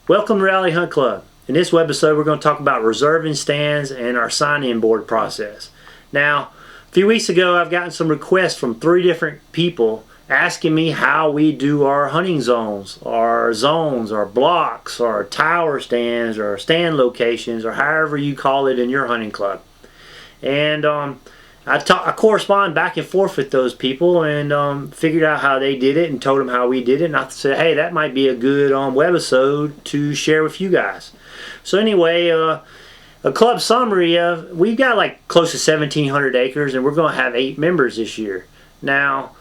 Welcome to Rally Hunt Club. In this webisode, we're going to talk about reserving stands and our sign-in board process. Now, a few weeks ago, I've gotten some requests from 3 different people asking me how we do our hunting zones, our blocks, our tower stands, or stand locations, or however you call it in your hunting club. And I correspond back and forth with those people and figured out how they did it and told them how we did it. And I said, hey, that might be a good webisode to share with you guys. So anyway, a club summary of, we've got like close to 1,700 acres and we're going to have 8 members this year. Now,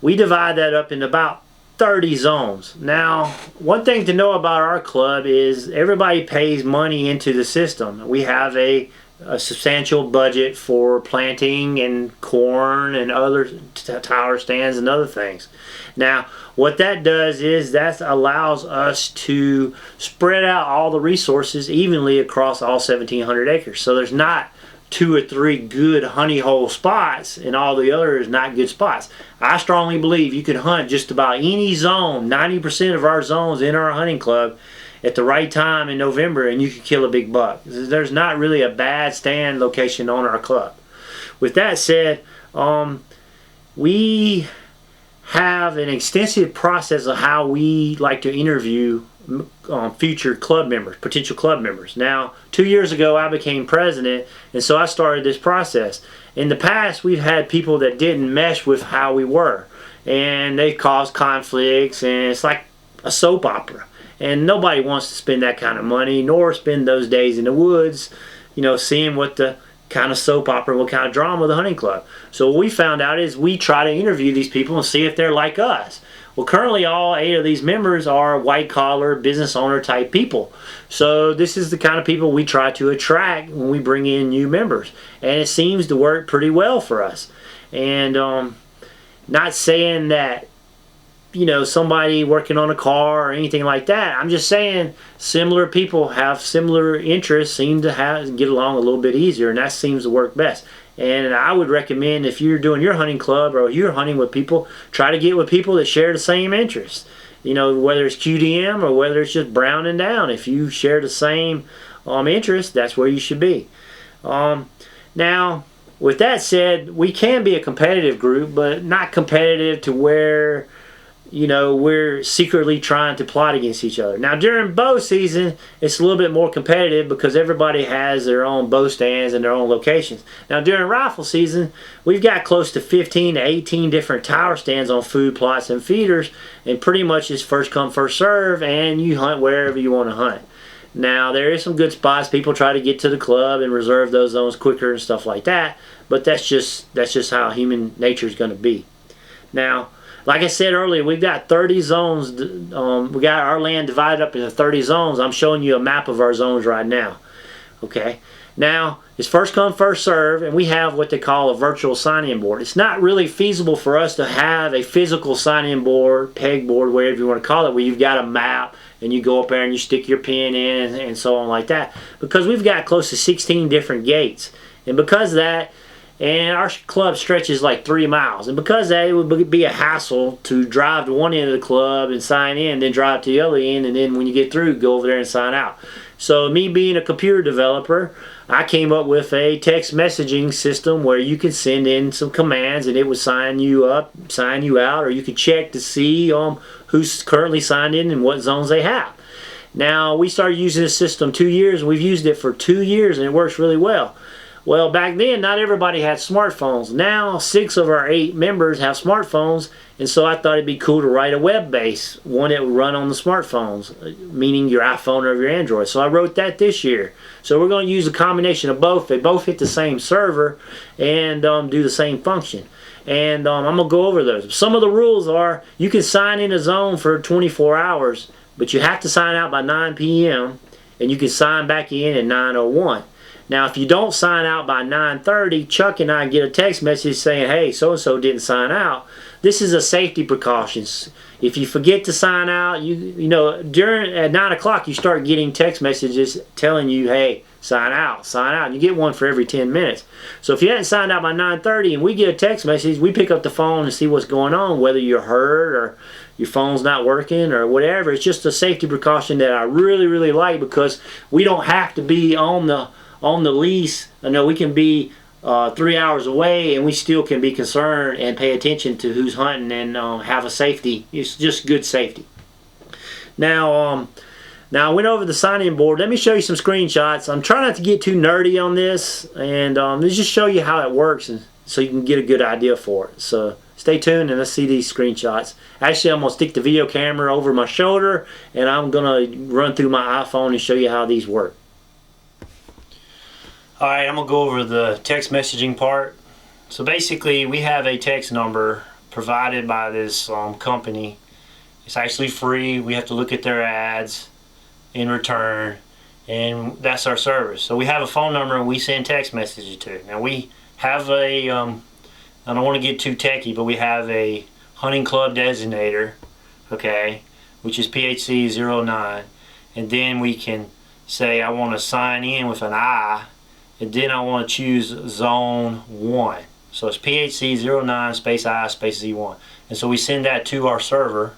we divide that up into about 30 zones. Now, one thing to know about our club is everybody pays money into the system. We have a substantial budget for planting and corn and other tower stands and other things. Now, what that does is that allows us to spread out all the resources evenly across all 1,700 acres. So there's not 2 or 3 good honey hole spots and all the others not good spots. I strongly believe you can hunt just about any zone, 90% of our zones in our hunting club, at the right time in November, and you can kill a big buck. There's not really a bad stand location on our club. With that said, we have an extensive process of how we like to interview future club members, potential club members. Now, 2 years ago I became president, and so I started this process. In the past, we've had people that didn't mesh with how we were, and they caused conflicts, and it's like a soap opera. And nobody wants to spend that kind of money, nor spend those days in the woods, you know, seeing what the kind of soap opera, what kind of drama the hunting club. So what we found out is we try to interview these people and see if they're like us. Well, currently all 8 of these members are white-collar, business owner type people. So this is the kind of people we try to attract when we bring in new members. And it seems to work pretty well for us. And not saying that, you know, somebody working on a car or anything like that. I'm just saying similar people have similar interests, seem to get along a little bit easier, and that seems to work best. And I would recommend, if you're doing your hunting club or you're hunting with people, try to get with people that share the same interests. You know, whether it's QDM or whether it's just browning down. If you share the same interest, that's where you should be. Now, with that said, we can be a competitive group, but not competitive to where, you know, we're secretly trying to plot against each other. Now, during bow season, it's a little bit more competitive because everybody has their own bow stands and their own locations. Now, during rifle season, we've got close to 15 to 18 different tower stands on food plots and feeders, and pretty much it's first come, first serve, and you hunt wherever you want to hunt. Now, there is some good spots. People try to get to the club and reserve those zones quicker and stuff like that, but that's just how human nature is going to be. Now, like I said earlier, we've got 30 zones. We got our land divided up into 30 zones. I'm showing you a map of our zones right now. Okay. Now, it's first come, first serve, and we have what they call a virtual sign-in board. It's not really feasible for us to have a physical sign-in board, peg board, whatever you want to call it, where you've got a map and you go up there and you stick your pin in and so on like that. Because we've got close to 16 different gates. And because of that, and our club stretches like 3 miles. And because of that, it would be a hassle to drive to one end of the club and sign in, then drive to the other end, and then when you get through, go over there and sign out. So me being a computer developer, I came up with a text messaging system where you can send in some commands and it would sign you up, sign you out, or you could check to see who's currently signed in and what zones they have. Now, we started using this system 2 years, and we've used it for 2 years, and it works really well. Well, back then, not everybody had smartphones. Now, 6 of our 8 members have smartphones, and so I thought it'd be cool to write a web base, one that would run on the smartphones, meaning your iPhone or your Android. So I wrote that this year. So we're going to use a combination of both. They both hit the same server and do the same function. And I'm going to go over those. Some of the rules are you can sign in a zone for 24 hours, but you have to sign out by 9 p.m., and you can sign back in at 9:01. Now, if you don't sign out by 9:30, Chuck and I get a text message saying, hey, so-and-so didn't sign out. this is a safety precautions. If you forget to sign out, you know, at 9 o'clock you start getting text messages telling you, hey, sign out, sign out. And you get one for every 10 minutes. So if you hadn't signed out by 9:30 and we get a text message, we pick up the phone and see what's going on, whether you're hurt or your phone's not working or whatever. It's just a safety precaution that I really, really like, because we don't have to be on the lease. I know we can be 3 hours away and we still can be concerned and pay attention to who's hunting and have a safety. It's just good safety. Now I went over the sign-in board. Let me show you some screenshots. I'm trying not to get too nerdy on this, and let's just show you how it works, and so you can get a good idea for it. So stay tuned and let's see these screenshots. Actually, I'm going to stick the video camera over my shoulder, and I'm going to run through my iPhone and show you how these work. Alright, I'm going to go over the text messaging part. So basically, we have a text number provided by this company. It's actually free. We have to look at their ads in return, and that's our service. So we have a phone number and we send text messages to. Now we have a, I don't want to get too techy, but we have a hunting club designator, okay, which is PHC09, and then we can say I want to sign in with an I, and then I want to choose zone 1. So it's PHC09 space I space Z1, and so we send that to our server,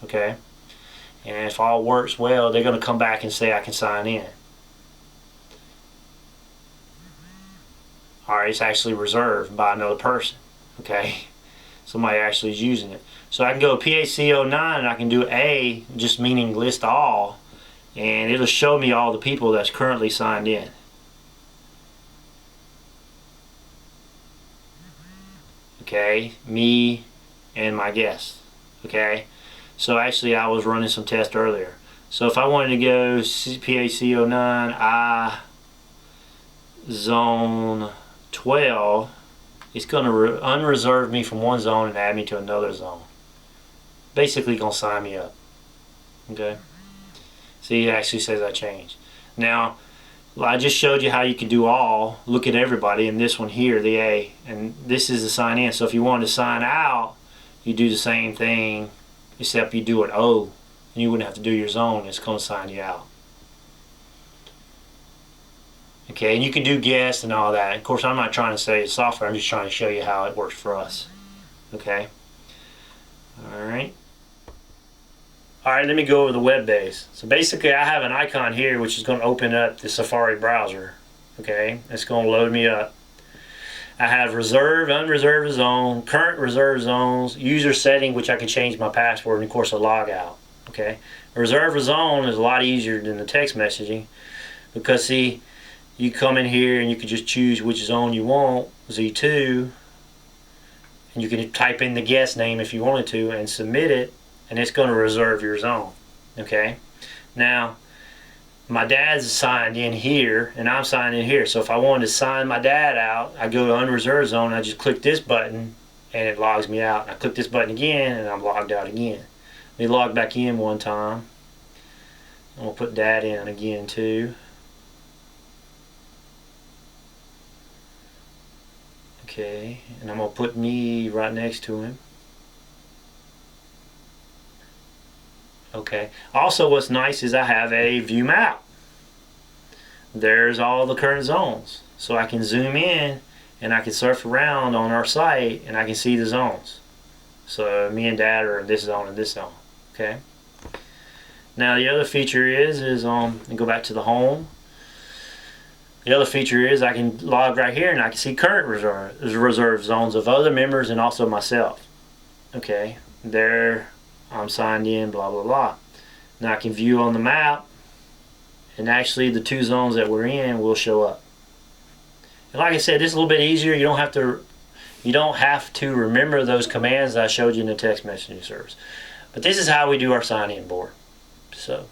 okay. And if all works well, they're going to come back and say I can sign in. Alright, it's actually reserved by another person. Okay, somebody actually is using it. So I can go PHC09 and I can do A, just meaning list all, and it'll show me all the people that's currently signed in. Okay, me and my guest. Okay. So actually I was running some tests earlier. So if I wanted to go PHC09 I zone 12, it's going to unreserve me from one zone and add me to another zone. Basically going to sign me up. Okay. See, it actually says I changed. Now, I just showed you how you can do all, look at everybody, and this one here, the A, and this is the sign in. So if you wanted to sign out, you do the same thing, except you do it O, and you wouldn't have to do your zone. It's going to sign you out. Okay, and you can do guest and all that. Of course, I'm not trying to say it's software. I'm just trying to show you how it works for us. Okay. Alright. Alright, let me go over the web base. So basically, I have an icon here which is going to open up the Safari browser. Okay, it's going to load me up. I have reserve, unreserved zone, current reserve zones, user setting, which I can change my password, and of course a log out. Okay, a reserve zone is a lot easier than the text messaging, because see, you come in here and you can just choose which zone you want, Z2, and you can type in the guest name if you wanted to and submit it, and it's going to reserve your zone. Okay, now my dad's signed in here and I'm signed in here, so if I wanted to sign my dad out, I go to unreserved zone, I just click this button and it logs me out. I click this button again and I'm logged out again. Let me log back in one time. I'm going to put dad in again too. Okay, and I'm going to put me right next to him. Okay, also what's nice is I have a view map. There's all the current zones, so I can zoom in and I can surf around on our site and I can see the zones. So me and dad are in this zone and this zone. Okay, now the other feature is and go back to the home. The other feature is I can log right here and I can see current reserve zones of other members and also myself. Okay, there I'm signed in, blah blah blah. Now I can view on the map, and actually the two zones that we're in will show up. And like I said, this is a little bit easier. You don't have to remember those commands that I showed you in the text messaging service. But this is how we do our sign-in board. So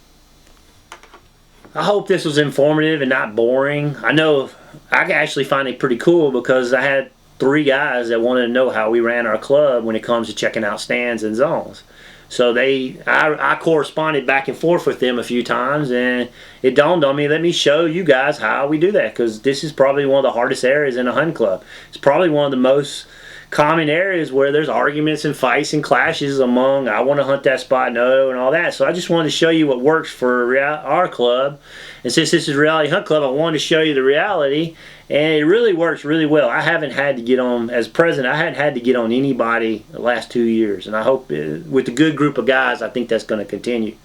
I hope this was informative and not boring. I know I actually find it pretty cool because I had 3 guys that wanted to know how we ran our club when it comes to checking out stands and zones. So I corresponded back and forth with them a few times, and it dawned on me, let me show you guys how we do that, because this is probably one of the hardest areas in a hunting club. It's probably one of the most common areas where there's arguments and fights and clashes among, I want to hunt that spot, no, and all that. So I just wanted to show you what works for our club. And since this is Reality Hunt Club, I wanted to show you the reality, and it really works really well. I haven't had to get on, as president, I hadn't had to get on anybody the last 2 years, and I hope with a good group of guys, I think that's going to continue.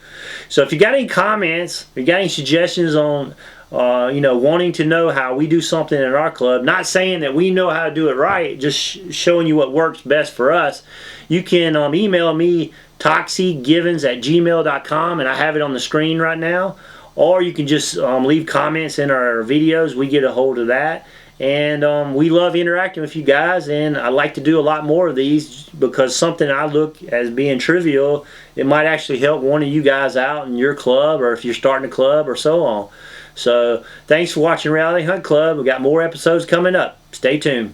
So if you got any comments, if you got any suggestions on wanting to know how we do something in our club, not saying that we know how to do it right, just showing you what works best for us, you can email me toxygivens@gmail.com, and I have it on the screen right now. Or you can just leave comments in our videos. We get a hold of that. And we love interacting with you guys, and I like to do a lot more of these because something I look as being trivial, it might actually help one of you guys out in your club, or if you're starting a club or so on. So thanks for watching Reality Hunt Club. We got more episodes coming up. Stay tuned.